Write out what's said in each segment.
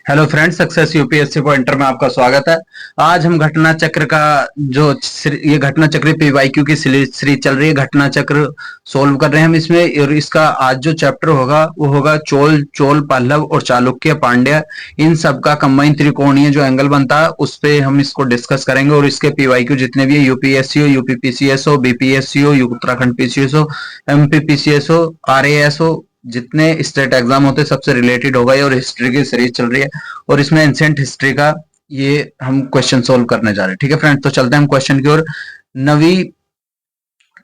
Hello friends, success UPSC pointer में आपका स्वागत है। आज हम घटना चक्र का ये घटना चक्र पीवाईक्यू की सीरीज चल रही है। घटना चक्र सोल्व कर रहे हैं हम इसमें, और इसका आज जो चैप्टर होगा वो होगा चोल चोल पल्लव और चालुक्य पांड्य, इन सब का कंबाइन त्रिकोणीय जो एंगल बनता है उस पे हम इसको डिस्कस करेंगे। और इसके पीवाईक्यू जितने भी है, यूपीएससी हो, यूपीपीसीएस हो, बीपीएससी हो, उत्तराखंड पीसीएस हो, एमपीपीसीएस हो, आरएएस हो, जितने स्टेट एग्जाम होते हैं सबसे रिलेटेड होगा ये। और हिस्ट्री की सीरीज चल रही है और इसमें एंशिएंट हिस्ट्री का ये हम क्वेश्चन सोल्व करने जा रहे हैं। ठीक है फ्रेंड्स, तो चलते हैं हम क्वेश्चन की ओर। नवी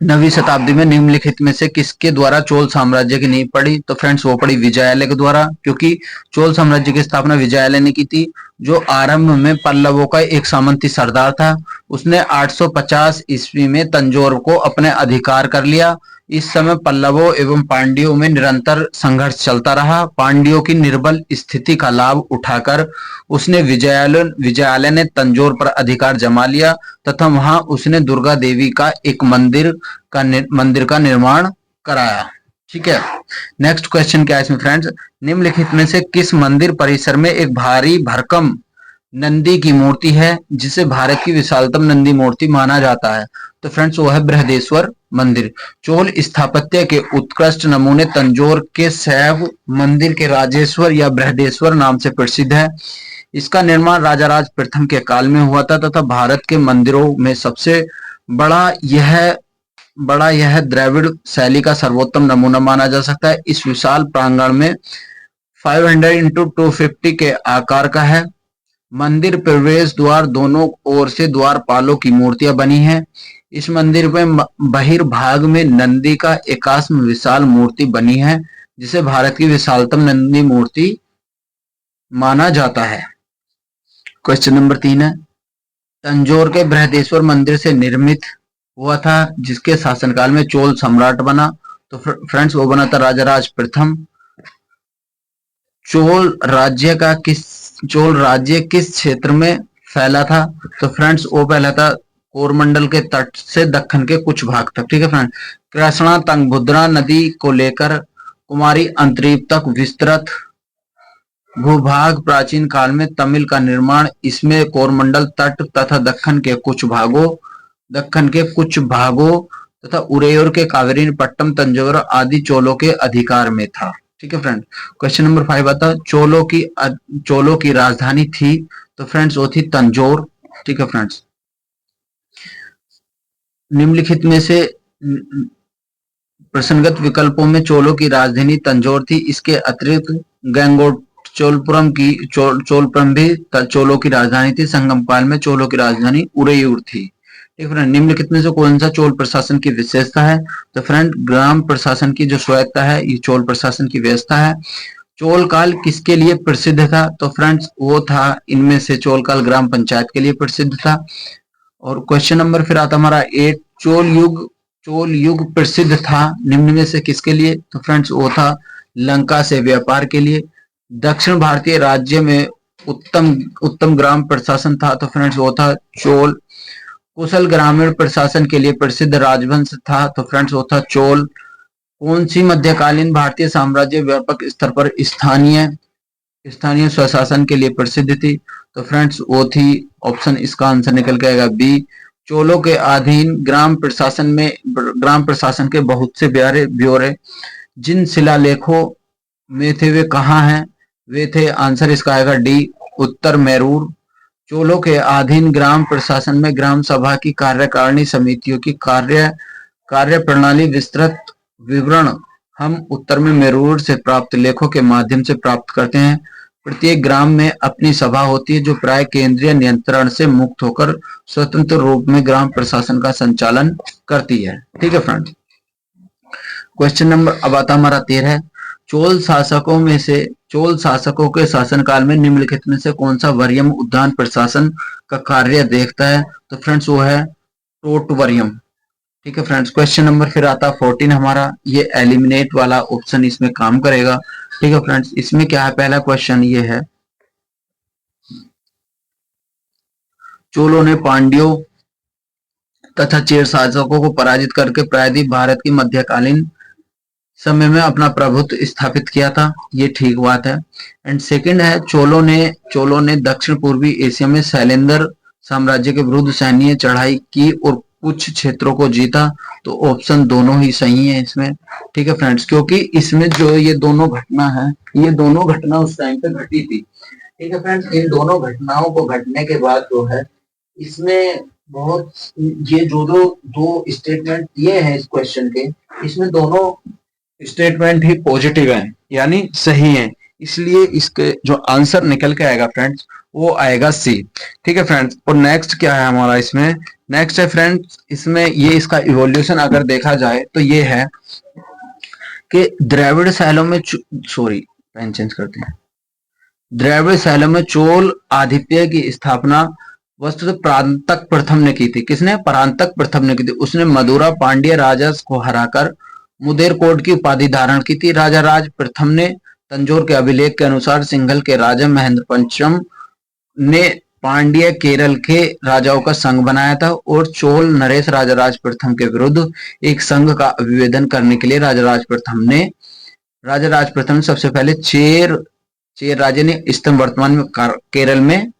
नवी शताब्दी में निम्नलिखित में से किसके द्वारा चोल साम्राज्य की नींव पड़ी? तो फ्रेंड्स वो पड़ी विजयालय के द्वारा, क्योंकि चोल साम्राज्य की स्थापना विजयालय ने की थी, जो आरंभ में पल्लवों का एक सामंती सरदार था। उसने 850 ईस्वी में तंजौर को अपने अधिकार कर लिया। इस समय पल्लवों एवं पांड्यों में निरंतर संघर्ष चलता रहा। पांड्यों की निर्बल स्थिति का लाभ उठाकर उसने विजयालय ने तंजौर पर अधिकार जमा लिया तथा वहां उसने दुर्गा देवी का एक मंदिर का निर्माण कराया। ठीक है, नेक्स्ट क्वेश्चन क्या है इसमें फ्रेंड्स? निम्नलिखित में से किस मंदिर परिसर में एक भारी भरकम नंदी की मूर्ति है जिसे भारत की विशालतम नंदी मूर्ति माना जाता है? तो फ्रेंड्स वो है बृहदेश्वर मंदिर। चोल स्थापत्य के उत्कृष्ट नमूने तंजौर के शैव मंदिर के राजेश्वर या बृहदेश्वर नाम से प्रसिद्ध है। इसका निर्माण राजा राज प्रथम के काल में हुआ था तथा भारत के मंदिरों में सबसे बड़ा यह बड़ा यह द्रविड़ शैली का सर्वोत्तम नमूना माना जा सकता है। इस विशाल प्रांगण में 500 इंटू 250 के आकार का है। मंदिर प्रवेश द्वार दोनों ओर से द्वारपालों की मूर्तियां बनी हैं। इस मंदिर में बहिर्भाग में नंदी का एकास्म विशाल मूर्ति बनी है, जिसे भारत की विशालतम नंदी मूर्ति माना जाता है। क्वेश्चन नंबर 3 है, तंजौर के बृहदेश्वर मंदिर से निर्मित हुआ था जिसके शासनकाल में चोल सम्राट बना? तो फ्रेंड्स वो बना था राजा राज प्रथम। चोल राज्य किस क्षेत्र में फैला था? तो फ्रेंड्स वो फैला था कोरमंडल के तट से दक्कन के कुछ भाग तक। ठीक है फ्रेंड, कृष्णा तंगभद्रा नदी को लेकर कुमारी अंतरीप तक विस्तृत भूभाग प्राचीन काल में तमिल का निर्माण, इसमें कोरमंडल तट तथा दक्कन के कुछ भागों तथा उरेयर के कावेरी पट्टम तंजौर आदि चोलों के अधिकार में था। ठीक है फ्रेंड, क्वेश्चन नंबर 5 आता है, चोलों की राजधानी थी? तो फ्रेंड्स वो थी तंजौर। ठीक है फ्रेंड्स, निम्नलिखित में से प्रसंगत विकल्पों में चोलों की राजधानी तंजौर थी। इसके अतिरिक्त चोलपुरम भी चोलों की राजधानी थी। संगम काल में चोलों की राजधानी उरेयूर थी। ठीक फ्रेंड, निम्नलिखित में से कौन सा चोल प्रशासन की विशेषता है? तो फ्रेंड ग्राम प्रशासन की जो स्वायत्ता है ये चोल प्रशासन की व्यवस्था है। चोल काल किसके लिए प्रसिद्ध था? तो फ्रेंड्स वो था इनमें से चोल काल ग्राम पंचायत के लिए प्रसिद्ध था। और क्वेश्चन नंबर फिर आता हमारा 8, चोल युग प्रसिद्ध था निम्न में से किसके लिए? तो फ्रेंड्स वो था लंका से व्यापार के लिए। दक्षिण भारतीय राज्य में उत्तम ग्राम प्रशासन था? तो फ्रेंड्स वो था चोल। कुशल ग्रामीण प्रशासन के लिए प्रसिद्ध राजवंश था? तो फ्रेंड्स वो था चोल। कौन सी मध्यकालीन भारतीय साम्राज्य व्यापक स्तर पर स्थानीय स्वशासन के लिए प्रसिद्ध थी? तो फ्रेंड्स वो थी ऑप्शन, इसका आंसर निकल के आएगा बी। चोलों के अधीन ग्राम प्रशासन के बहुत से ब्यौरे जिन शिलालेखों में थे वे कहाँ हैं? वे थे, आंसर इसका आएगा डी, उत्तर मैरूर। चोलों के अधीन ग्राम प्रशासन में ग्राम सभा की कार्यकारिणी समितियों की कार्य प्रणाली विस्तृत विवरण हम उत्तर में मैरूर से प्राप्त लेखों के माध्यम से प्राप्त करते हैं। प्रत्येक ग्राम में अपनी सभा होती है जो प्राय केंद्रीय नियंत्रण से मुक्त होकर स्वतंत्र रूप में ग्राम प्रशासन का संचालन करती है। ठीक है फ्रेंड, क्वेश्चन नंबर अब आता हमारा 13, चोल शासकों के शासनकाल में निम्नलिखित में से कौन सा वरीयम उद्यान प्रशासन का कार्य देखता है? तो फ्रेंड्स वो है टोटवरियम। ठीक है फ्रेंड्स, क्वेश्चन नंबर फिर आता 14 हमारा, ये एलिमिनेट वाला ऑप्शन इसमें काम करेगा। ठीक है फ्रेंड्स, इसमें क्या है, पहला क्वेश्चन ये है, चोलों ने पांड्यों तथा चेर शासकों को पराजित करके प्रायद्वीप भारत की मध्यकालीन समय में अपना प्रभुत्व स्थापित किया था, ये ठीक बात है। एंड सेकंड है, चोलों ने दक्षिण पूर्वी एशिया में शैलेंद्र साम्राज्य के विरुद्ध सैन्य चढ़ाई की और कुछ क्षेत्रों को जीता। तो ऑप्शन दोनों ही सही है इसमें। ठीक है फ्रेंड्स, क्योंकि इसमें जो ये दोनों घटना है, ये दोनों घटना उस टाइम पे घटी थी। ठीक है फ्रेंड्स, इन दोनों घटनाओं को घटने के बाद जो है इसमें बहुत, ये जो दो दो स्टेटमेंट दिए हैं इस क्वेश्चन के, इसमें दोनों स्टेटमेंट ही पॉजिटिव है, यानी सही है। इसलिए इसके जो आंसर निकल के आएगा फ्रेंड्स, वो आएगा सी। ठीक है फ्रेंड्स, और नेक्स्ट क्या है हमारा इसमें, नेक्स्ट है फ्रेंड्स, इसमें ये इसका इवोल्यूशन अगर देखा जाए तो ये है कि द्रविड़ शैलों में, सॉरी पेन चेंज करते हैं, द्रविड़ शैलों में चोल आधिपत्य की स्थापना वस्तुतः परांतक प्रथम ने की थी। किसने? परांतक प्रथम ने की थी। उसने मदुरा पांड्य राजा को हराकर मुदेरकोट की उपाधि धारण की थी। राजा राज प्रथम ने तंजौर के अभिलेख के अनुसार सिंघल के राजा महेंद्र पंचम ने पांड्य केरल के राजाओं का संघ बनाया था और चोल नरेश राजा राज प्रथम के विरुद्ध एक संघ का अभिवेदन करने के लिए राजा राज प्रथम सबसे पहले चेर राजे ने स्तंभ वर्तमान में केरल में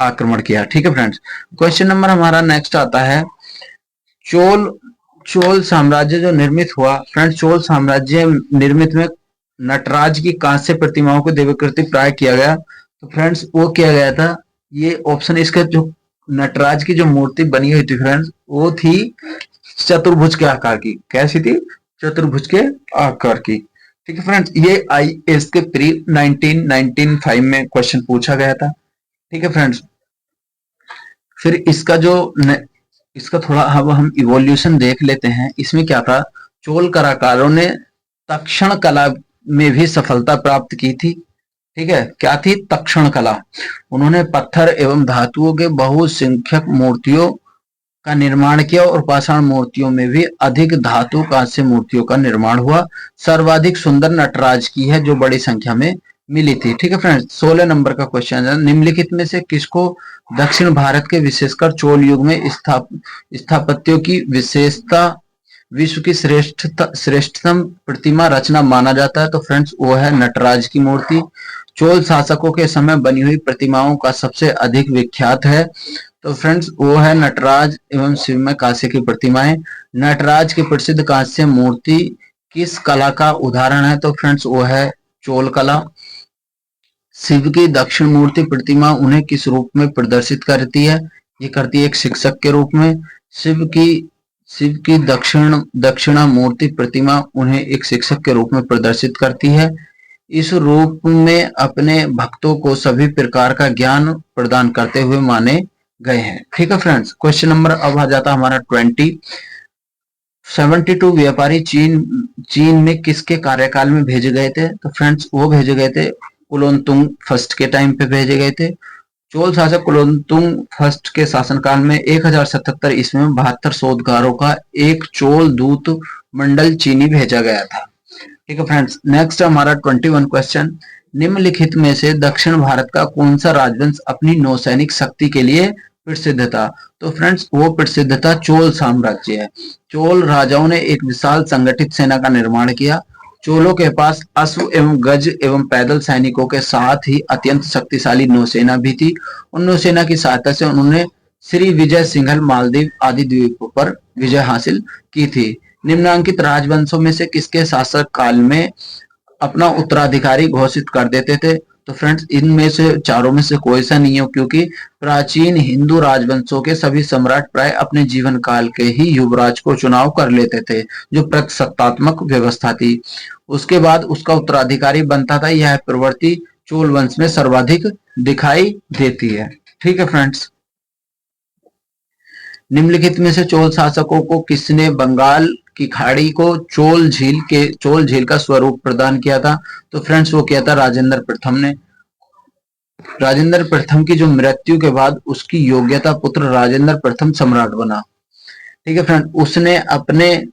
आक्रमण किया। ठीक है फ्रेंड्स, क्वेश्चन नंबर हमारा नेक्स्ट आता है, चोल साम्राज्य जो निर्मित हुआ फ्रेंड्स, चोल साम्राज्य निर्मित में नटराज की कांस्य प्रतिमाओं को देवकृति प्राय किया गया। तो फ्रेंड्स वो किया गया था, ये ऑप्शन इसका जो नटराज की जो मूर्ति बनी हुई थी फ्रेंड्स, वो थी चतुर्भुज के आकार की। कैसी थी? चतुर्भुज के आकार की। ठीक है फ्रेंड्स, ये आईएएस के प्री 1995 में क्वेश्चन पूछा गया था। ठीक है फ्रेंड्स, फिर इसका थोड़ा अब हम इवोल्यूशन देख लेते हैं। इसमें क्या था, चोल कलाकारों ने तक्षण कला में भी सफलता प्राप्त की थी। ठीक है, क्या थी? तक्षण कला। उन्होंने पत्थर एवं धातुओं के बहुसंख्यक मूर्तियों का निर्माण किया और पाषाण मूर्तियों में भी अधिक धातु कांस्य मूर्तियों का निर्माण हुआ। सर्वाधिक सुंदर नटराज की है जो बड़ी संख्या में मिली थी। ठीक है फ्रेंड्स, 16 नंबर का क्वेश्चन है, निम्नलिखित में से किसको दक्षिण भारत के विशेषकर चोल युग में स्थापत्यों की विशेषता विश्व की श्रेष्ठतम प्रतिमा रचना माना जाता है? तो फ्रेंड्स वो है नटराज की मूर्ति। चोल शासकों के समय बनी हुई प्रतिमाओं का सबसे अधिक विख्यात है, तो फ्रेंड्स वो है नटराज एवं शिवमय कांस्य की प्रतिमाएं। नटराज की प्रसिद्ध कांस्य मूर्ति किस कला का उदाहरण है? तो फ्रेंड्स वो है चोल कला। शिव की दक्षिण मूर्ति प्रतिमा उन्हें किस रूप में प्रदर्शित करती है? ये करती है एक शिक्षक के रूप में। शिव की दक्षिणा मूर्ति प्रतिमा उन्हें एक शिक्षक के रूप में प्रदर्शित करती है। इस रूप में अपने भक्तों को सभी प्रकार का ज्ञान प्रदान करते हुए माने गए हैं। ठीक है फ्रेंड्स, क्वेश्चन नंबर अब आ जाता हमारा 20। 72 व्यापारी चीन में किसके कार्यकाल में भेजे गए थे? तो फ्रेंड्स वो भेजे गए थे कुलोत्तुंग फर्स्ट के टाइम पे भेजे गए थे। चोल शासक कुलोत्तुंग फर्स्ट के शासनकाल में 1077 ईस्वी में 72 शोधकारों का एक चोल दूत मंडल चीनी भेजा गया था। ठीक है फ्रेंड्स, नेक्स्ट हमारा 21 क्वेश्चन, निम्नलिखित में से दक्षिण भारत का कौन सा राजवंश अपनी नौसैनिक शक्ति के लिए प्रसिद्ध था? तो फ्रेंड्स वो प्रसिद्ध था चोल साम्राज्य है। चोल राजाओं ने एक विशाल संगठित सेना का निर्माण किया। चोलों के पास अश्व एवं गज एवं पैदल सैनिकों के साथ ही अत्यंत शक्तिशाली नौसेना भी थी। उन नौसेना की सहायता से उन्होंने श्री विजय सिंघल मालदीव आदि द्वीपों पर विजय हासिल की थी। निम्नांकित राजवंशों में से किसके शासक काल में अपना उत्तराधिकारी घोषित कर देते थे? तो फ्रेंड्स इनमें से चारों में से कोई सा नहीं है, क्योंकि प्राचीन हिंदू राजवंशों के सभी सम्राट प्राय अपने जीवन काल के ही युवराज को चुनाव कर लेते थे, जो प्रजासत्तात्मक व्यवस्था थी। उसके बाद उसका उत्तराधिकारी बनता था। यह प्रवृत्ति चोल वंश में सर्वाधिक दिखाई देती है। ठीक है फ्रेंड्स, निम्नलिखित में से चोल शासकों को किसने बंगाल की खाड़ी को चोल झील का स्वरूप प्रदान किया था? तो फ्रेंड्स वो किया था राजेंद्र प्रथम ने। राजेंद्र प्रथम की जो मृत्यु के बाद उसकी योग्यता पुत्र राजेंद्र प्रथम सम्राट बना। ठीक है फ्रेंड, उसने अपने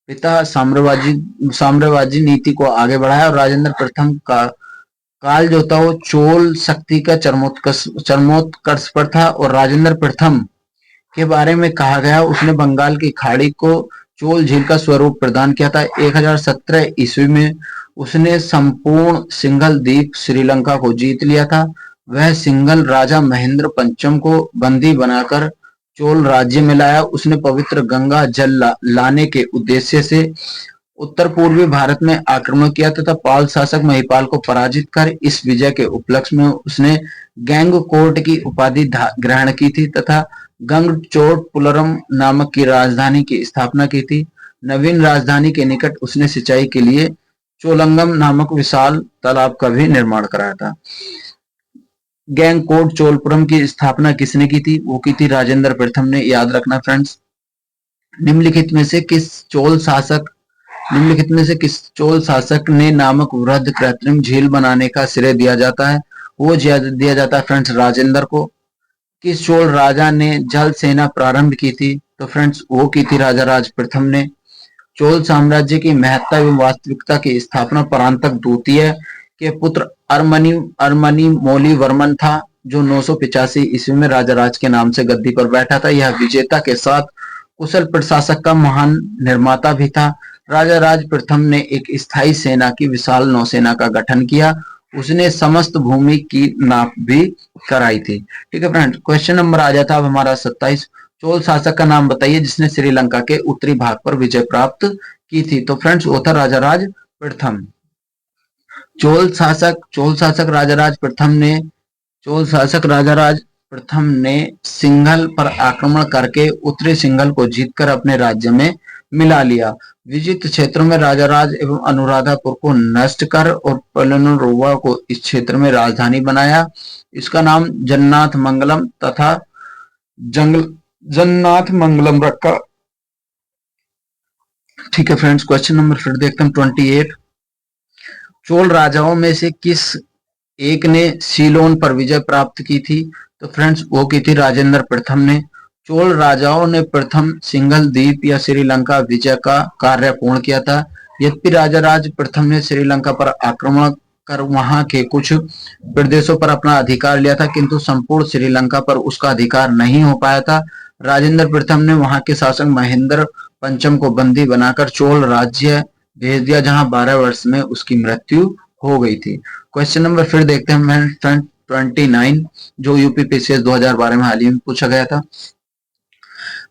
पिता साम्राज्यवादी नीति को आगे बढ़ाया और राजेंद्र प्रथम का काल जो था वो चोल शक्ति का चरमोत्कर्ष पर था। और राजेंद्र प्रथम के बारे में कहा गया उसने बंगाल की खाड़ी को चोल झील का स्वरूप प्रदान किया था। 1017 ईस्वी में उसने संपूर्ण सिंघल द्वीप श्रीलंका को जीत लिया था। वह सिंघल राजा महेंद्र पंचम को बंदी बनाकर चोल राज्य में लाया। उसने पवित्र गंगा जल लाने के उद्देश्य से उत्तर पूर्वी भारत में आक्रमण किया तथा पाल शासक महिपाल को पराजित कर इस विजय के उपलक्ष्य में उसने गंगकोट की उपाधि ग्रहण की थी तथा गंगचोटपुरम नामक की राजधानी की स्थापना की थी। नवीन राजधानी के निकट उसने सिंचाई के लिए चोलंगम नामक विशाल तालाब का भी निर्माण कराया था। गंगकोट चोलपुरम की स्थापना किसने की थी? वो की थी राजेंद्र प्रथम ने। याद रखना फ्रेंड्स। निम्नलिखित में से किस चोल शासक ने नामक वृहद कृत्रिम झील बनाने का श्रेय दिया जाता है? वो दिया जाता है फ्रेंड्स राजेंद्र को। किस चोल राजा ने जल सेना प्रारंभ की थी? तो फ्रेंड्स वो की थी राजा राज प्रथम ने। चोल साम्राज्य की महत्ता एवं वास्तविकता की स्थापना परांतक द्वितीय के पुत्र अरमनी मौली वर्मन था, जो 985 ईस्वी में राजा राज के नाम से गद्दी पर बैठा था। यह विजेता के साथ कुशल प्रशासक का महान निर्माता भी था। राजा राज प्रथम ने एक स्थायी सेना की विशाल नौसेना का गठन किया। उसने समस्त भूमि की नाप भी कराई थी। ठीक है फ्रेंड्स। क्वेश्चन नंबर आ जाता है हमारा 27। चोल शासक का नाम बताइए जिसने श्रीलंका के उत्तरी भाग पर विजय प्राप्त की थी? तो फ्रेंड्स वो था राजा राज प्रथम। चोल शासक राजा राज प्रथम ने सिंघल पर आक्रमण करके उत्तरी सिंघल को जीतकर अपने राज्य में मिला लिया। विजित क्षेत्रों में राजा राज एवं अनुराधापुर को नष्ट कर और पलनरोवा को इस क्षेत्र में राजधानी बनाया। इसका नाम जन्नाथ मंगलम तथा जन्नाथ मंगलम रखा। ठीक है फ्रेंड्स। क्वेश्चन नंबर फिर देखते हैं 28। चोल राजाओं में से किस एक ने सीलोन पर विजय प्राप्त की थी? तो फ्रेंड्स वो की थी राजेंद्र प्रथम ने। चोल राजाओं ने प्रथम सिंघल द्वीप या श्रीलंका विजय का कार्य पूर्ण किया था। यद्यपि राजा राज प्रथम ने श्रीलंका पर आक्रमण कर वहां के कुछ प्रदेशों पर अपना अधिकार लिया था, किंतु संपूर्ण श्रीलंका पर उसका अधिकार नहीं हो पाया था। राजेंद्र प्रथम ने वहां के शासक महेंद्र पंचम को बंदी बनाकर चोल राज्य भेज दिया, जहां 12 वर्ष में उसकी मृत्यु हो गई थी। क्वेश्चन नंबर फिर देखते हैं 29, जो यूपीपीसीएस 2012 में हाल ही में पूछा गया था।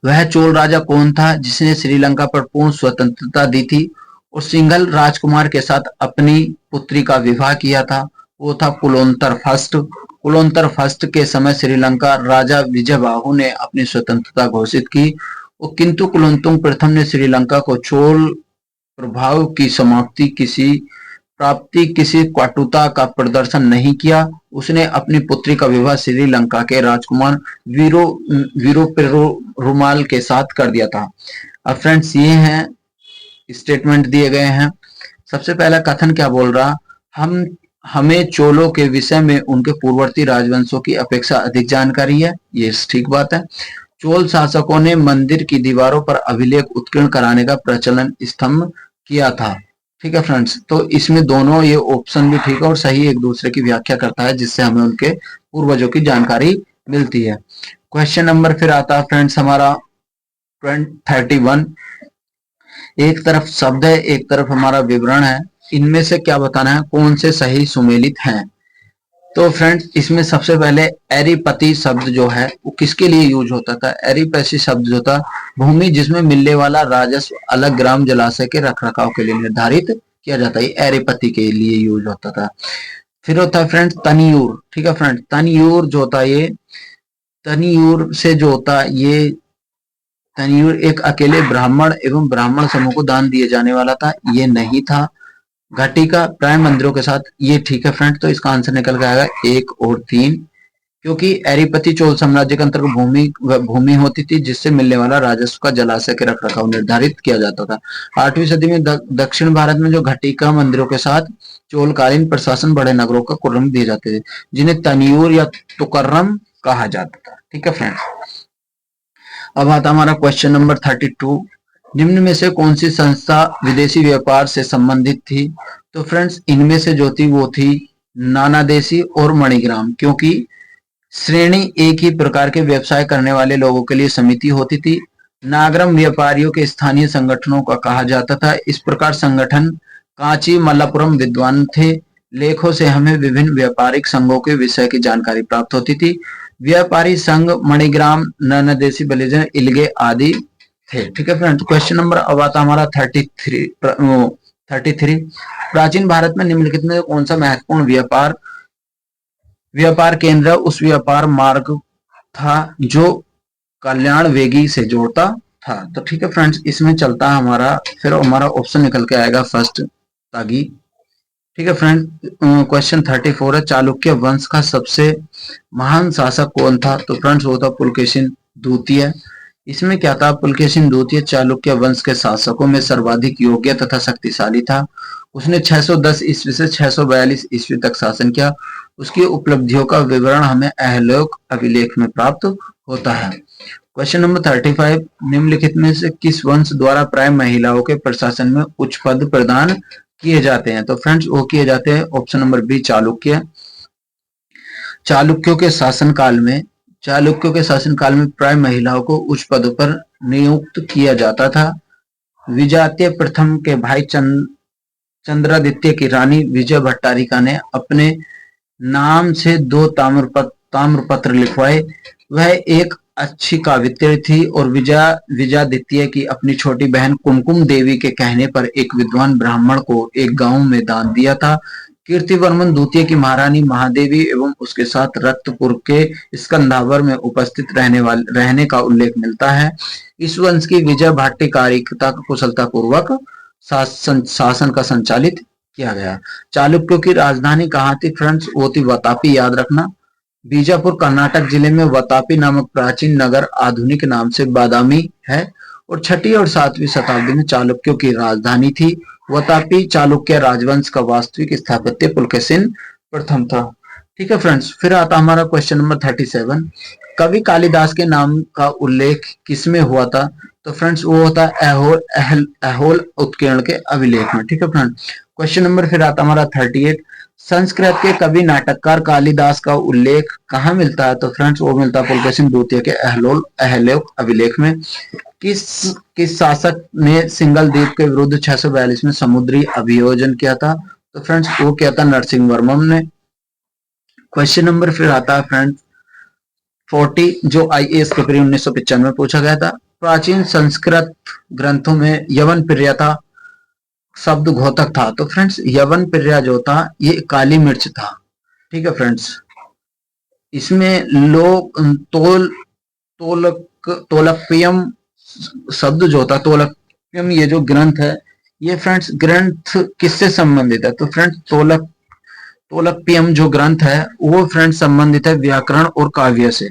वह चोल राजा कौन था जिसने श्रीलंका पर पूर्ण स्वतंत्रता दी थी और सिंघल राजकुमार के साथ अपनी पुत्री का विवाह किया था? वो था कुलोत्तर फर्स्ट। कुलोत्तर फर्स्ट के समय श्रीलंका राजा विजयबाहु ने अपनी स्वतंत्रता घोषित की, किंतु कुलोत्तुंग प्रथम ने श्रीलंका को चोल प्रभाव की प्राप्ति किसी कटुता का प्रदर्शन नहीं किया। उसने अपनी पुत्री का विवाह श्रीलंका के राजकुमार वीरो पेरुमाल के साथ कर दिया था। अब फ्रेंड्स ये हैं स्टेटमेंट दिए गए हैं। सबसे पहला कथन क्या बोल रहा? हमें चोलों के विषय में उनके पूर्ववर्ती राजवंशों की अपेक्षा अधिक जानकारी है। ये ठीक बात है। चोल शासकों ने मंदिर की दीवारों पर अभिलेख उत्कीर्ण कराने का प्रचलन स्तंभ किया था। ठीक है फ्रेंड्स। तो इसमें दोनों ये ऑप्शन भी ठीक है और सही एक दूसरे की व्याख्या करता है, जिससे हमें उनके पूर्वजों की जानकारी मिलती है। क्वेश्चन नंबर फिर आता है फ्रेंड्स हमारा 31। एक तरफ शब्द है, एक तरफ हमारा विवरण है। इनमें से क्या बताना है, कौन से सही सुमेलित हैं? तो फ्रेंड्स इसमें सबसे पहले एरिपति शब्द जो है वो किसके लिए यूज होता था? एरिपति शब्द जो था, भूमि जिसमें मिलने वाला राजस्व अलग ग्राम जलाशय के रखरखाव के लिए निर्धारित किया जाता है, एरिपति के लिए यूज होता था। फिर होता है फ्रेंड्स तनियूर। ठीक है फ्रेंड्स। तनियूर जो होता है, ये तनियूर से जो होता है, ये तनियूर एक अकेले ब्राह्मण एवं ब्राह्मण समूह को दान दिए जाने वाला था, ये नहीं था। घटिका प्राय मंदिरों के साथ, ये ठीक है फ्रेंड। तो इसका आंसर निकल के आएगा 1 और 3, क्योंकि एरिपति चोल साम्राज्य के अंतर्गत भूमि होती थी जिससे मिलने वाला राजस्व का जलाशय के रखरखाव निर्धारित किया जाता था। 8वीं सदी में दक्षिण भारत में जो घटिका मंदिरों के साथ चोलकालीन प्रशासन बड़े नगरों का कुर्रम दिए जाते थे, जिन्हें तनियूर या तुकर्रम कहा जाता था। ठीक है फ्रेंड्स। अब आता हमारा क्वेश्चन नंबर 32। निम्न में से कौन सी संस्था विदेशी व्यापार से संबंधित थी? तो फ्रेंड्स इनमें से जो थी वो थी नानादेशी और मणिग्राम, क्योंकि श्रेणी एक ही प्रकार के व्यवसाय करने वाले लोगों के लिए समिति होती थी। नागरम व्यापारियों के स्थानीय संगठनों का कहा जाता था। इस प्रकार संगठन कांची मल्लापुरम विद्वान थे। लेखों से हमें विभिन्न व्यापारिक संघों के विषय की जानकारी प्राप्त होती थी। व्यापारी संघ मणिग्राम, ननदेसी, बलिजन, इलगे आदि थे। ठीक है फ्रेंड्स, क्वेश्चन नंबर अब आता हमारा 33। प्राचीन भारत में निम्नलिखित में कौन सा महत्वपूर्ण व्यापार केंद्र उस व्यापार मार्ग था जो कल्याण वेगी से जोड़ता था? तो ठीक है फ्रेंड्स, इसमें चलता है हमारा, फिर हमारा ऑप्शन निकल के आएगा फर्स्ट, तागी। ठीक है फ्रेंड, क्वेश्चन 34 है, चालुक्य वंश का सबसे महान शासक कौन था? तो फ्रेंड्स वो था पुलकेशिन द्वितीय। इसमें क्या था, पुलकेशिन द्वितीय चालुक्य वंश के शासकों में सर्वाधिक योग्य तथा शक्तिशाली था। उसने 610 ईस्वी से 642 ईस्वी तक शासन किया। उसकी उपलब्धियों का विवरण हमें अहलोक अभिलेख में प्राप्त होता है। क्वेश्चन नंबर 35, निम्नलिखित में से किस वंश द्वारा प्राय महिलाओं के प्रशासन में उच्च पद प्रदान किए जाते हैं? तो फ्रेंड्स वो किए जाते हैं ऑप्शन नंबर बी, चालुक्य। चालुक्यों के शासनकाल में प्राय महिलाओं को उच्च पदों पर नियुक्त किया जाता था। विजातीय प्रथम के भाई चंद्रादित्य की रानी विजय भट्टारिका ने अपने नाम से 2 ताम्रपत्र लिखवाए। वह एक अच्छी कावित्री थी और विजयादित्य की अपनी छोटी बहन कुमकुम देवी के कहने पर एक विद्वान ब्राह्मण को एक गांव में दान दिया था। कीर्तिवर्मन द्वितीय की महारानी महादेवी एवं उसके साथ रक्तपुर के स्कंधावर में उपस्थित रहने का उल्लेख मिलता है। इस वंश की विजय भाट्टिकारिकता कुशलता पूर्वक शासन का संचालित किया गया। चालुक्यों की राजधानी कहाँ थी? फ्रेंड्स वो थी वातापी, याद रखना। बीजापुर कर्नाटक जिले में वातापी नामक प्राचीन नगर आधुनिक नाम से बादामी है और 6वीं और 7वीं शताब्दी में चालुक्यों की राजधानी थी। वातापी चालुक्य राजवंश का वास्तविक स्थापत्य पुलकेशिन प्रथम था। ठीक है फ्रेंड्स, फिर आता हमारा क्वेश्चन नंबर 37, कवि कालिदास के नाम का उल्लेख किसमें हुआ था? तो फ्रेंड्स वो होता है ऐहोल उत्कीर्ण के अभिलेख में। ठीक है फ्रेंड्स, क्वेश्चन नंबर फिर आता हमारा 38, संस्कृत के कवि नाटककार कालिदास का उल्लेख कहाँ मिलता है? तो फ्रेंड्स वो मिलता है पुलकेशिन द्वितीय के अहलोक अभिलेख में। किस शासक ने सिंगल द्वीप के विरुद्ध 642 में समुद्री अभियोजन किया था? तो फ्रेंड्स वो किया था नरसिंह वर्मन ने। क्वेश्चन नंबर फिर आता है फ्रेंड्स 40, जो आईएएस पेपर 1995 में पूछा गया था। प्राचीन संस्कृत ग्रंथों में यवन प्रियता शब्द घोतक था। तो फ्रेंड्स यवन प्रिया जो था ये काली मिर्च था। ठीक है फ्रेंड्स, इसमें लोग तोलकपियम शब्द जो था, तोलकपियम ये जो ग्रंथ है, ये फ्रेंड्स ग्रंथ किससे संबंधित है? तो फ्रेंड्स तोलकपियम जो ग्रंथ है वो फ्रेंड्स संबंधित है व्याकरण और काव्य से।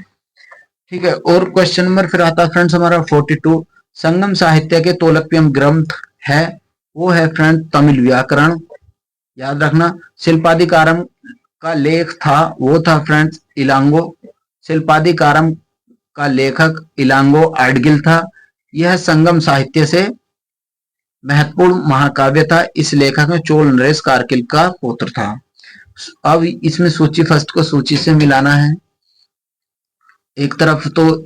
ठीक है, और क्वेश्चन नंबर फिर आता है फ्रेंड्स हमारा 42, संगम साहित्य के तोलकपियम ग्रंथ है वो है फ्रेंड तमिल व्याकरण, याद रखना। शिल्पादिकारम का लेख था वो था फ्रेंड्स इलांगो। शिल्पादिकारम का लेखक इलांगो आडगिल था। यह संगम साहित्य से महत्वपूर्ण महाकाव्य था। इस लेखक में चोल नरेश कारगिल का पुत्र था। अब इसमें सूची फर्स्ट को सूची से मिलाना है। एक तरफ तो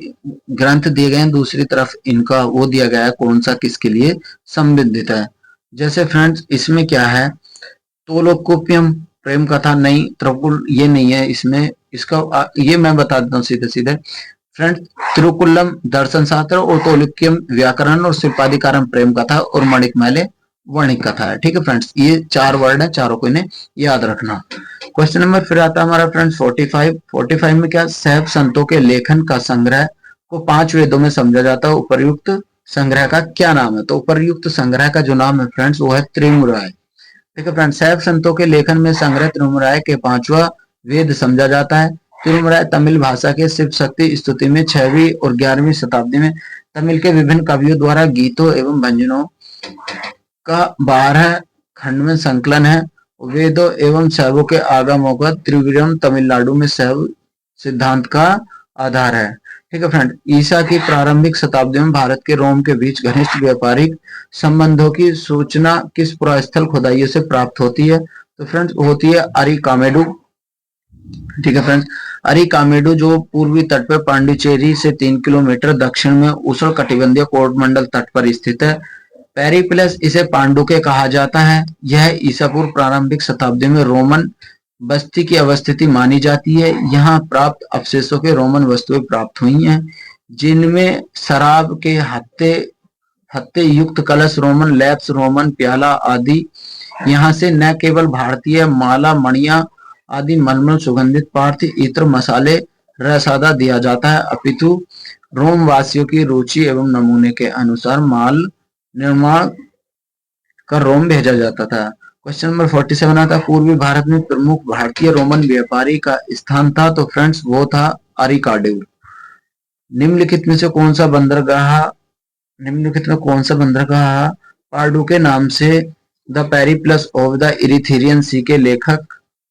ग्रंथ दिए गए हैं, दूसरी तरफ इनका वो दिया गया है कौन सा किसके लिए संबंधित है। जैसे फ्रेंड्स इसमें क्या है, तोलोकोपियम प्रेम कथा नहीं, त्रिकुल ये नहीं है इसमें, इसका ये मैं बता देता हूँ सीधे सीधे फ्रेंड्स। तिरुकुल्लम दर्शन शास्त्र और तोलुक्यम व्याकरण और शिल्पादिकारम प्रेम कथा और मणिकमैले वर्णिक कथा है। ठीक है फ्रेंड्स, ये 4 वर्ड है, चारों को इन्हें याद रखना। क्वेश्चन नंबर फिर आता है हमारा फ्रेंड्स 45 में क्या, सैव संतों के लेखन का संग्रह को 5 वेदों में समझा जाता है, उपर्युक्त संग्रह का क्या नाम है? तो उपर्युक्त संग्रह का जो नाम है फ्रेंड्स वो है त्रिमुराय। ठीक है फ्रेंड्स, सैव संतों के लेखन में संग्रह त्रिमुराय के 5वां वेद समझा जाता है। त्रिमुराय तमिल भाषा के शिव शक्ति स्तुति में 6वीं और 11वीं शताब्दी में तमिल के विभिन्न कवियों द्वारा गीतों एवं भंजनों का 12 खंड में संकलन है। वेदों एवं शैवों के आगमों का त्रिविक्रम तमिलनाडु में शैव सिद्धांत का आधार है। ठीक है फ्रेंड, ईसा की प्रारंभिक शताब्दी में भारत के रोम के बीच घनिष्ठ व्यापारिक संबंधों की सूचना किस पुरास्थल खुदाइयों से प्राप्त होती है? तो फ्रेंड्स होती है अरिकामेडू। ठीक है फ्रेंड्स। अरिकामेडु जो पूर्वी तट पर पांडिचेरी से 3 किलोमीटर दक्षिण में उष्णकटिबंधीय कोरमंडल तट पर स्थित है। पेरिप्लस इसे पांडुके कहा जाता है। यह ईसा पूर्व प्रारंभिक शताब्दी में रोमन बस्ती की अवस्थिति मानी जाती है। यहाँ प्राप्त अवशेषों के रोमन वस्तुएं प्राप्त हुई हैं, जिनमें शराब के हत्थे हत्थे युक्त कलश, रोमन लैप्स, रोमन प्याला आदि। यहाँ से न केवल भारतीय माला मणिया आदि मलमल सुगंधित पार्थ इत्र मसाले रसादा दिया जाता है, अपितु रोम वासियों की रुचि एवं नमूने के अनुसार माल निर्माण कर रोम भेजा जाता था। क्वेश्चन नंबर 47 आता है, पूर्वी भारत में प्रमुख भारतीय रोमन व्यापारी का स्थान था। तो फ्रेंड्स वो था अरिकाडू। निम्नलिखित में से कौन सा बंदरगाह निम्नलिखित में कौन सा बंदरगाह पार्डू के नाम से द पेरिप्लस ऑफ द इरिथेरियन सी के लेखक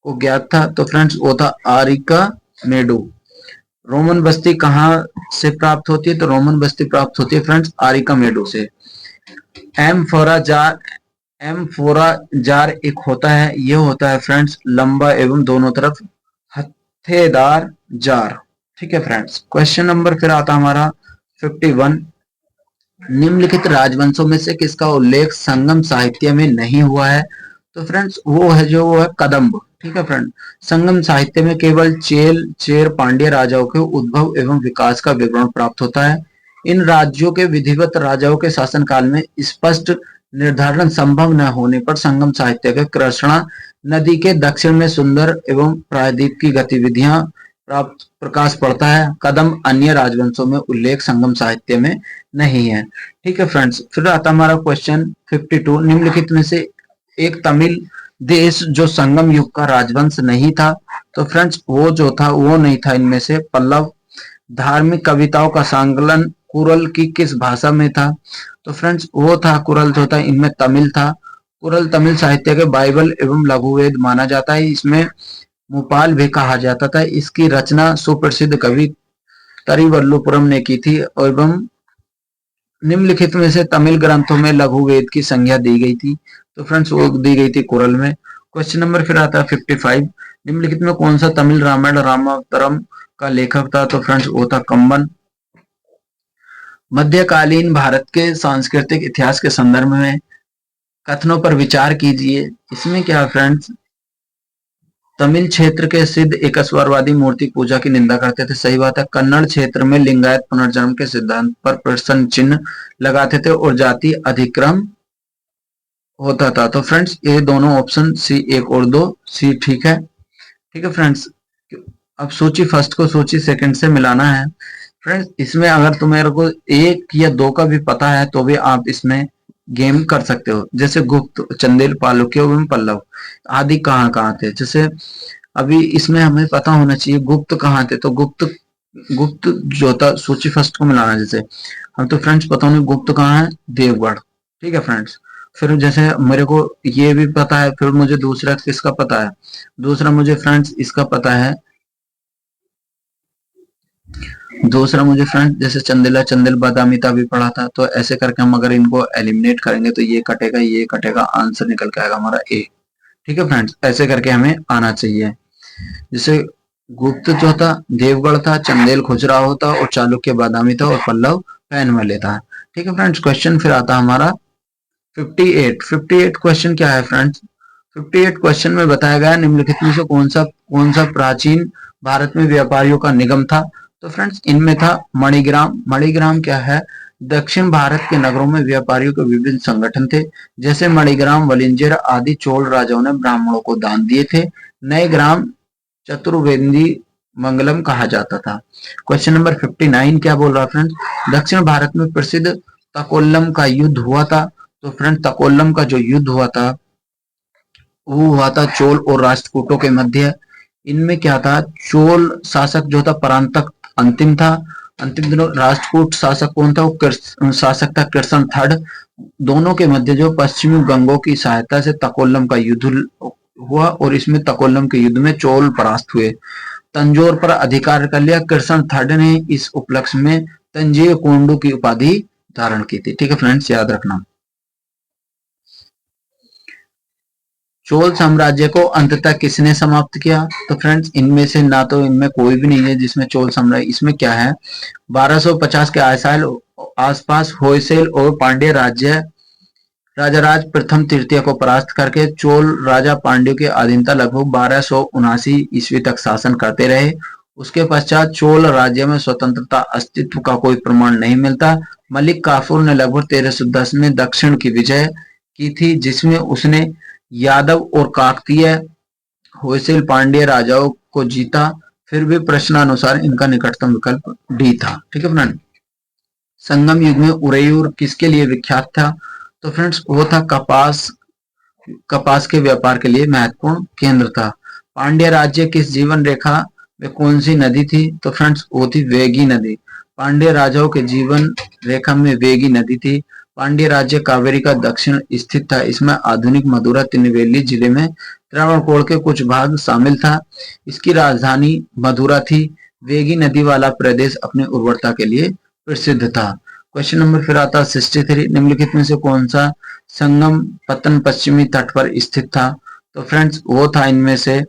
को ज्ञात था? तो फ्रेंड्स वो था आरिका मेडू। रोमन बस्ती कहाँ से प्राप्त होती है? तो रोमन बस्ती प्राप्त होती है फ्रेंड्स आरिका मेडू से। एम्फोरा जार एक होता है, ये होता है फ्रेंड्स लंबा एवं दोनों तरफ हथेदार जार। ठीक है फ्रेंड्स। क्वेश्चन नंबर फिर आता हमारा 51, निम्नलिखित राजवंशों में से किसका उल्लेख संगम साहित्य में नहीं हुआ है? तो फ्रेंड्स वो है कदम्ब। ठीक है फ्रेंड। संगम साहित्य में केवल चेर पांड्य राजाओं के उद्भव एवं विकास का विवरण प्राप्त होता है। इन राज्यों के विधिवत राजाओं के शासनकाल में स्पष्ट निर्धारण संभव न होने पर संगम साहित्य के कृष्णा नदी के दक्षिण में सुंदर एवं प्रायद्वीप की गतिविधियां प्राप्त प्रकाश पड़ता है। कदम अन्य राजवंशों में उल्लेख संगम साहित्य में नहीं है। ठीक है फ्रेंड्स। फिर आता हमारा क्वेश्चन 52, निम्नलिखित में से एक तमिल देश जो संगम युग का राजवंश नहीं था? तो फ्रेंड्स वो जो था वो नहीं था इनमें से पल्लव। धार्मिक कविताओं का संकलन कुरल की किस भाषा में था? तो फ्रेंड्स वो था कुरल जो था इनमें तमिल था। कुरल तमिल साहित्य के बाइबल एवं लघुवेद माना जाता है। इसमें मुपाल भी कहा जाता था। इसकी रचना सुप्रसिद्ध कवि तरिवल्लुपुरम ने की थी एवं निम्नलिखित में से तमिल ग्रंथों में लघु वेद की संज्ञा दी गई थी? तो फ्रेंड्स वो दी गई थी कुरल में। क्वेश्चन नंबर फिर आता है 55, निम्नलिखित में कौन सा तमिल रामायण रामावतारम का लेखक था? तो फ्रेंड्स वो था कम्बन। मध्यकालीन भारत के सांस्कृतिक इतिहास के संदर्भ में कथनों पर विचार कीजिए। इसमें क्या फ्रेंड्स, तमिल क्षेत्र के सिद्ध एकस्वरवादी मूर्ति पूजा की निंदा करते थे, सही बात है। कन्नड़ क्षेत्र में लिंगायत पुनर्जन्म के सिद्धांत पर प्रश्न चिन्ह लगाते थे और जाति अधिक्रम होता था। तो फ्रेंड्स ये दोनों ऑप्शन सी 1 और 2 सी ठीक है। ठीक है फ्रेंड्स। अब सूची फर्स्ट को सूची सेकंड से मिलाना है। फ्रेंड्स इसमें अगर तुम्हारे को 1 या 2 का भी पता है तो भी आप इसमें गेम कर सकते हो। जैसे गुप्त, चंदेल, पालुक्य एवं पल्लव आदि कहाँ कहाँ थे। जैसे अभी इसमें हमें पता होना चाहिए गुप्त कहाँ थे। तो गुप्त गुप्त जो था सूची फर्स्ट को मिलाना। जैसे हम तो फ्रेंड्स पता होने गुप्त कहाँ है, देवगढ़। ठीक है फ्रेंड्स। फिर जैसे मेरे को ये भी पता है, फिर मुझे दूसरा किसका पता है, दूसरा मुझे फ्रेंड्स इसका पता है, दूसरा मुझे फ्रेंड्स जैसे चंदेला, चंदेल, बादामिता भी पढ़ा था। तो ऐसे करके हम अगर इनको एलिमिनेट करेंगे तो ये कटेगा, आंसर निकल के आएगा हमारा ए। ठीक है फ्रेंड्स। ऐसे करके हमें आना चाहिए। जैसे गुप्त जो था देवगढ़ था, चंदेल खजुराहो था और चालुक्य बादामी था और पल्लव पैनवाले था। ठीक है फ्रेंड्स। क्वेश्चन फिर आता हमारा 58 क्वेश्चन क्या है फ्रेंड्स, 58 क्वेश्चन में बताया गया निम्नलिखित में से कौन सा प्राचीन भारत में व्यापारियों का निगम था? तो फ्रेंड्स इनमें था मणिग्राम। मणिग्राम क्या है, दक्षिण भारत के नगरों में व्यापारियों के विभिन्न संगठन थे। जैसे मणिग्राम, वलिंजर आदि चोल राजाओं ने ब्राह्मणों को दान दिए थे। नए ग्राम चतुर्वेदी मंगलम कहा जाता था। क्वेश्चन नंबर 59 क्या बोल रहा है फ्रेंड्स, दक्षिण भारत में प्रसिद्ध तकोल्लम का युद्ध हुआ था। तो फ्रेंड तकोल्लम का जो युद्ध हुआ था वो हुआ था चोल और राष्ट्रकूटों के मध्य। इनमें क्या था, चोल शासक जो था परांतक अंतिम था। अंतिम दिनों राष्ट्रकूट शासक कौन था, वो शासक था कृष्ण थर्ड। दोनों के मध्य जो पश्चिमी गंगों की सहायता से तकोल्लम का युद्ध हुआ और इसमें तकोल्लम के युद्ध में चोल परास्त हुए। तंजौर पर अधिकार कर लिया। कृष्ण थर्ड ने इस उपलक्ष्य में तंजीर कोंडू की उपाधि धारण की थी। ठीक है फ्रेंड्स, याद रखना। चोल साम्राज्य को अंततः किसने समाप्त किया? तो फ्रेंड्स इनमें से ना तो इनमें कोई भी नहीं है जिसमें चोल साम्राज्य, इसमें क्या है 1250 के आसपास होयसेल और पांड्य राज्य राजाराज प्रथम तृतीय को परास्त करके चोल राजा पांड्यों के अधीनता लगभग 1279 ईस्वी तक शासन करते रहे। उसके पश्चात चोल राज्य में स्वतंत्रता अस्तित्व का कोई प्रमाण नहीं मिलता। मलिक काफूर ने लगभग 1310 में दक्षिण की विजय की थी, जिसमें उसने यादव और काकतीय होयसेल पांड्य राजाओं को जीता। फिर भी प्रश्नानुसार इनका निकटतम विकल्प डी था। ठीक है फ्रेंड। संगम युग में उरेयूर किसके लिए विख्यात था? तो फ्रेंड्स वो था कपास के व्यापार के लिए महत्वपूर्ण केंद्र था। पांड्य राज्य किस जीवन रेखा में कौन सी नदी थी? तो फ्रेंड्स वो थी वेगी नदी। पांड्य राजाओं के जीवन रेखा में वेगी नदी थी। पांड्य राज्य कावेरी का दक्षिण स्थित था। इसमें आधुनिक मदुरा तिरुनेलवेली जिले में त्रावणकोर के कुछ भाग शामिल था। इसकी राजधानी मदुरा थी। वेगी नदी वाला प्रदेश अपनी उर्वरता के लिए प्रसिद्ध था। क्वेश्चन नंबर फिर आता है 63, निम्नलिखित में से कौन सा संगम पतन पश्चिमी तट पर स्थित था? तो फ्रेंड्स वो था इनमें से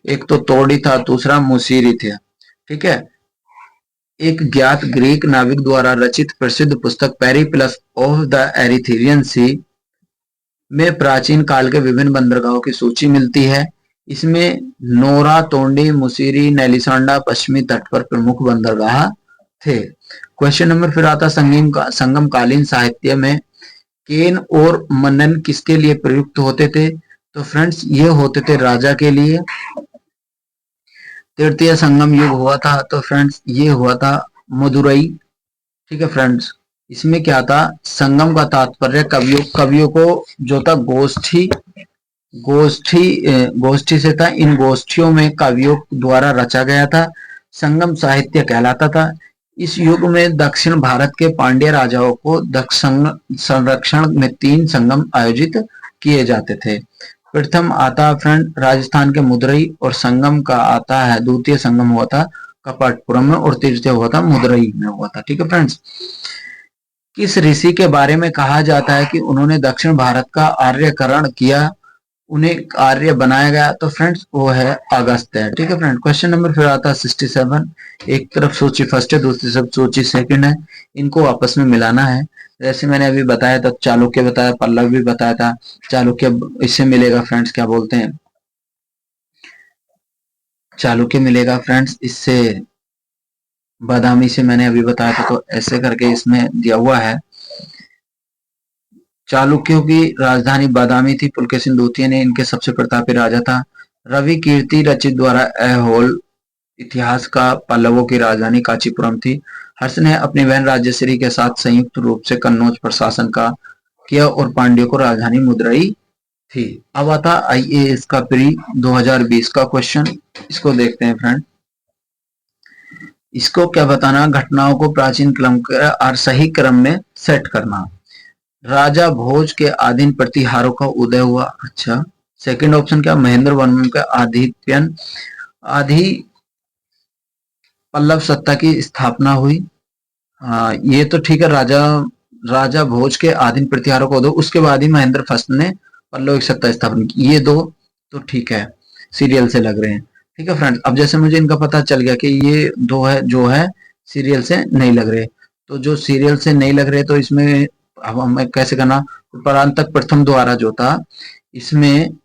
एक तो तोड़ी था, दूसरा मुसीरी था। ठीक है। एक ज्ञात ग्रीक नाविक द्वारा रचित प्रसिद्ध पुस्तक पेरिप्लस ऑफ द एरिथ्रियन सी में प्राचीन काल के विभिन्न बंदरगाहों की सूची मिलती है। इसमें नोरा, तोंडी, मुसीरी, नेलिसांडा पश्चिमी तट पर प्रमुख बंदरगाह थे। क्वेश्चन नंबर फिर आता संगम कालीन साहित्य में केन और मनन किसके लिए प्रयुक्त होते थे? तो फ्रेंड्स ये होते थे राजा के लिए। तृतीय संगम युग हुआ था, तो फ्रेंड्स ये हुआ था मदुरई। ठीक है फ्रेंड्स। इसमें क्या था, संगम का तात्पर्य कवियों को जो था गोष्ठी से था। इन गोष्ठियों में कवियों द्वारा रचा गया था। संगम साहित्य कहलाता था। इस युग में दक्षिण भारत के पांड्य राजाओं को संरक्षण में 3 संगम आयोजित किए जाते थे। प्रथम आता है फ्रेंड राजस्थान के मदुरई, और संगम का आता है, द्वितीय संगम हुआ था कपटपुरम में, और तृतीय हुआ था मदुरई में हुआ था। ठीक है फ्रेंड्स। किस ऋषि के बारे में कहा जाता है कि उन्होंने दक्षिण भारत का आर्यकरण किया, उन्हें आर्य बनाया गया? तो फ्रेंड्स वो है अगस्त्य। ठीक है फ्रेंड। क्वेश्चन नंबर फिर आता है 67। एक तरफ सूची फर्स्ट है, दूसरी तरफ सूची सेकंड है। इनको आपस में मिलाना है। जैसे मैंने अभी बताया था, चालुक्य बताया, पल्लव भी बताया था। चालुक्य इससे मिलेगा फ्रेंड्स, क्या बोलते हैं, चालुक्य मिलेगा फ्रेंड्स इससे, बादामी से मैंने अभी बताया था। तो ऐसे करके इसमें दिया हुआ है। चालुक्यों की राजधानी बादामी थी। पुलकेशिन द्वितीय ने इनके सबसे प्रतापी राजा था। रवि कीर्ति रचित द्वारा ऐहोल इतिहास का पल्लवों की राजधानी कांचीपुरम थी। हर्ष ने अपनी बहन राज्यश्री के साथ संयुक्त रूप से कन्नौज पर शासन का किया और पांड्यों को राजधानी मदुरई थी। अब आता आईएएस का प्री 2020 का क्वेश्चन, इसको देखते हैं फ्रेंड। इसको क्या बताना, घटनाओं को प्राचीन क्रम और सही क्रम में सेट करना। राजा भोज के अधीन प्रतिहारों का उदय हुआ। अच्छा। सेकंड ऑप्शन क्या, महेंद्र वर्मन का आधिपत्य आधि पल्लव सत्ता की स्थापना हुई। ये तो ठीक है, राजा भोज के आधीन प्रतिहारों को उदय, उसके बाद ही महेंद्र फर्स्ट ने पल्लव की सत्ता स्थापना की। ये दो तो ठीक है, सीरियल से लग रहे हैं। ठीक है फ्रेंड्स। अब जैसे मुझे इनका पता चल गया कि ये दो है जो है सीरियल से नहीं लग रहे, तो जो सीरियल से नहीं लग रहे तो इसमें अब हमें कैसे करना, परांतक प्रथम द्वारा जो था इसमें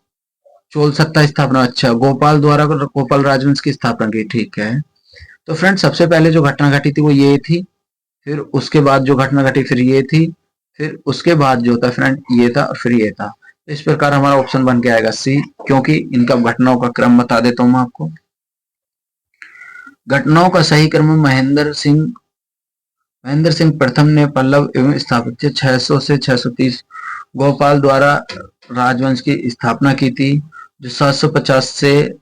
चोल सत्ता स्थापना। अच्छा, गोपाल द्वारा गोपाल राजवंश की स्थापना की। ठीक है। तो फ्रेंड सबसे पहले जो घटना घटी थी वो ये थी, फिर उसके बाद जो घटना घटी फिर ये थी, फिर उसके बाद जो था फ्रेंड ये था, और फिर ये था। तो इस प्रकार हमारा ऑप्शन बन के आएगा सी, क्योंकि इनका घटनाओं का क्रम बता देता हूं मैं आपको। घटनाओं का सही क्रम महेंद्र सिंह प्रथम ने पल्लव एवं स्थापत्य 600 से 630 गोपाल द्वारा राजवंश की स्थापना की थी, जो 750 से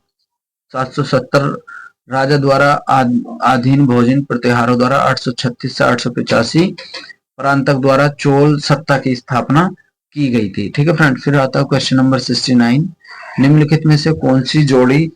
770 राजा द्वारा आधीन भोजन प्रतिहारों द्वारा 836 से 885 परांतक द्वारा चोल सत्ता की स्थापना की गई थी। ठीक है फ्रेंड। फिर आता है क्वेश्चन नंबर 69। निम्नलिखित में से कौन सी जोड़ी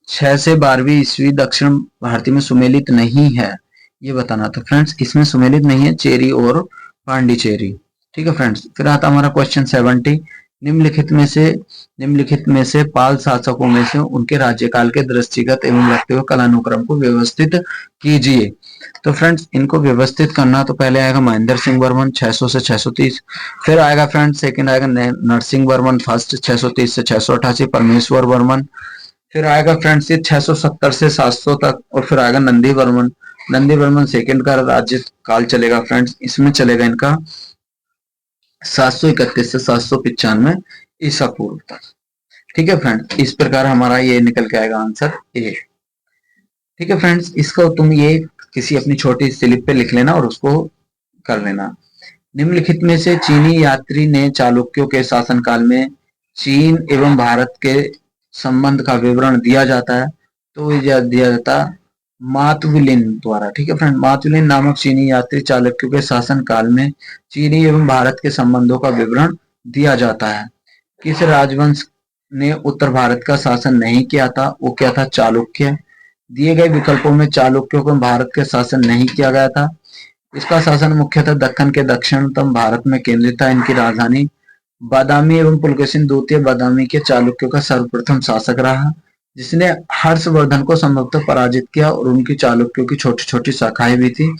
6 से 12वीं ईस्वी दक्षिण भारतीय में सुमेलित नहीं है, ये बताना। तो फ्रेंड्स इसमें सुमेलित नहीं है चेरी और पांडिचेरी। ठीक है फ्रेंड्स। फिर आता हमारा क्वेश्चन 70। निम्नलिखित में से पाल शासकों में से उनके राज्यकाल के दृष्टिगत एवं लगते हुए कालानुक्रम को व्यवस्थित कीजिए। तो फ्रेंड्स इनको व्यवस्थित करना, तो पहले आएगा महेंद्र सिंह वर्मन 600 से 630, फिर आएगा फ्रेंड्स सेकंड आएगा नरसिंह वर्मन फर्स्ट 630 से 688, परमेश्वर वर्मन, फिर आएगा फ्रेंड्स ये 670 से 700 तक, और फिर आएगा नंदी वर्मन सेकंड का राज्य काल चलेगा फ्रेंड्स, इसमें चलेगा इनका 731 से 795 ईसा पूर्व तक। ठीक है फ्रेंड्स, इस प्रकार हमारा ये निकल के आएगा आंसर ए। ठीक है फ्रेंड्स, इसको तुम ये किसी अपनी छोटी स्लिप पे लिख लेना और उसको कर लेना। निम्नलिखित में से चीनी यात्री ने चालुक्यों के शासनकाल में चीन एवं भारत के संबंध का विवरण दिया जाता है, तो यह दिया जाता मातुलिन द्वारा। ठीक है फ्रेंड, मातुलिन नामक चीनी यात्री चालुक्यों के शासन काल में चीनी एवं भारत के संबंधों का विवरण दिया जाता है। किस राजवंश ने उत्तर भारत का शासन नहीं किया था? वो क्या था? चालुक्य। दिए गए विकल्पों में चालुक्यों को भारत के शासन नहीं किया गया था। इसका शासन मुख्यतः दक्कन के दक्षिणतम भारत में केंद्रित था। इनकी राजधानी बादामी एवं पुलकेशिन द्वितीय बादामी के चालुक्यों का सर्वप्रथम शासक रहा, जिसने हर्षवर्धन को संभवतः पराजित किया, और उनकी चालुक्यों की छोटी छोटी शाखाएं भी थी।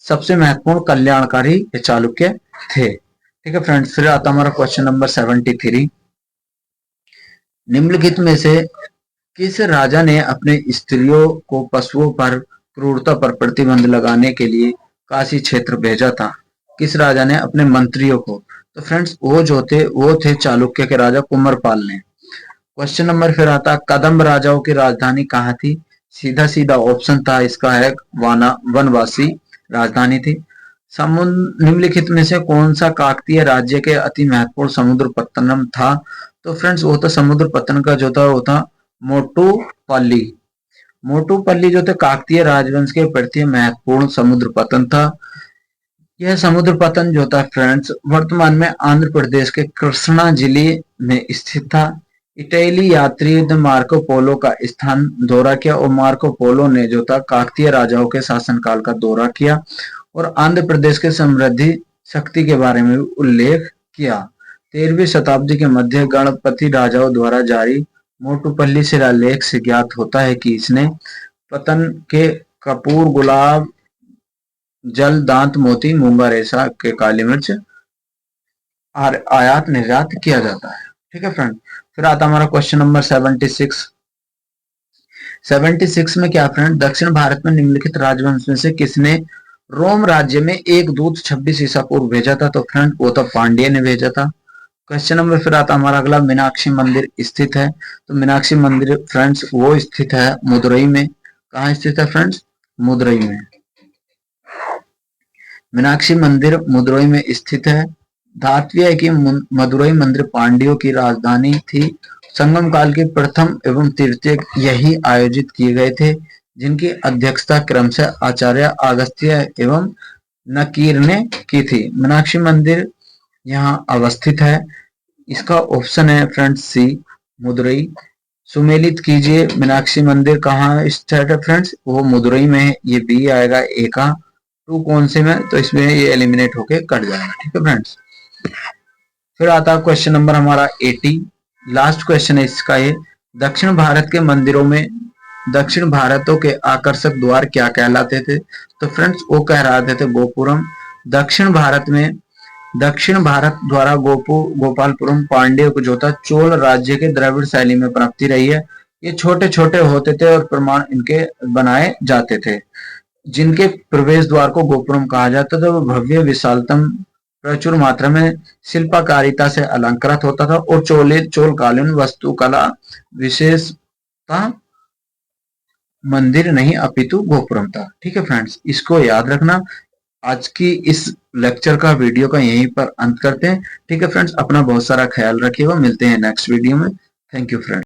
सबसे महत्वपूर्ण कल्याणकारी ये चालुक्य थे। ठीक है फ्रेंड्स, फिर आता हमारा क्वेश्चन नंबर 73। निम्नलिखित में से किस राजा ने अपने स्त्रियों को पशुओं पर क्रूरता पर प्रतिबंध लगाने के लिए काशी क्षेत्र भेजा था? किस राजा ने अपने मंत्रियों को? तो फ्रेंड्स वो थे चालुक्य के राजा कुमारपाल ने। क्वेश्चन नंबर फिर आता, कदम्ब राजाओं की राजधानी कहाँ थी? सीधा सीधा ऑप्शन था इसका है वनवासी राजधानी थी। निम्नलिखित में से कौन सा काकतीय राज्य के अति महत्वपूर्ण समुद्र पत्तनम था? तो फ्रेंड्स वो था समुद्र पत्तन का जो था वो था मोटुपल्ली। मोटुपल्ली जो थे काकतीय राजवंश के प्रति महत्वपूर्ण समुद्र पतन था। यह समुद्र पतन जो था फ्रेंड्स वर्तमान में आंध्र प्रदेश के कृष्णा जिले में स्थित था। इटली यात्री ने मार्को पोलो का स्थान दौरा किया, और मार्को पोलो ने जो था काकतीय राजाओं के शासनकाल का दौरा किया और आंध्र प्रदेश के समृद्धि शक्ति के बारे में उल्लेख किया। 13वीं शताब्दी के मध्य गणपति राजाओं द्वारा जारी मोटुपल्ली शिलालेख से ज्ञात होता है कि इसने पतन के कपूर, गुलाब जल, दांत मोती, मूंगा रेशा के काली मिर्च आयात निर्यात किया जाता है। ठीक है फ्रेंड, फिर आता हमारा क्वेश्चन नंबर 76। 76 में क्या फ्रेंड, दक्षिण भारत में निम्नलिखित राजवंश में से किसने रोम राज्य में एक दूत 26 ईसा पूर्व भेजा था? तो फ्रेंड वो तो पांड्य ने भेजा था। क्वेश्चन नंबर फिर आता हमारा अगला, मीनाक्षी मंदिर स्थित है? तो मीनाक्षी मंदिर फ्रेंड्स वो स्थित है मदुरई में। कहाँ स्थित है फ्रेंड्स? मदुरई में। मीनाक्षी मंदिर मदुरई में स्थित है। धातव्य है कि मदुरई मंदिर पांड्यों की राजधानी थी। संगम काल के प्रथम एवं तृतीय यही आयोजित किए गए थे, जिनकी अध्यक्षता क्रमशः आचार्य अगस्त्य एवं नकीर ने की थी। मीनाक्षी मंदिर यहाँ अवस्थित है। इसका ऑप्शन है फ्रेंड्स सी, मदुरई। सुमेलित कीजिए, मीनाक्षी मंदिर कहाँ स्थित है फ्रेंड्स? वो मदुरई में है। ये बी आएगा ए का। टू कौन से में? तो इसमें ये एलिमिनेट होके कट जाएगा। ठीक है फ्रेंड्स, फिर आता है क्वेश्चन नंबर हमारा 80। लास्ट क्वेश्चन है इसका ये, दक्षिण भारत के मंदिरों में दक्षिण भारतों के आकर्षक द्वार क्या कहलाते थे? तो फ्रेंड्स वो कहलाते थे गोपुरम। दक्षिण भारत द्वारा गोपालपुरम पांड्य को जो था चोल राज्य के द्रविड़ शैली में प्राप्ति रही है। ये छोटे छोटे होते थे और प्रमाण इनके बनाए जाते थे, जिनके प्रवेश द्वार को गोपुरम कहा जाता था। वो भव्य विशालतम प्रचुर मात्रा में शिल्पकारिता से अलंकृत होता था और चोलकालीन वास्तुकला विशेषता मंदिर नहीं अपितु गोपुरम था। ठीक है फ्रेंड्स, इसको याद रखना। आज की इस लेक्चर का वीडियो का यहीं पर अंत करते हैं। ठीक है फ्रेंड्स, अपना बहुत सारा ख्याल रखिएगा। मिलते हैं नेक्स्ट वीडियो में। Thank you friends.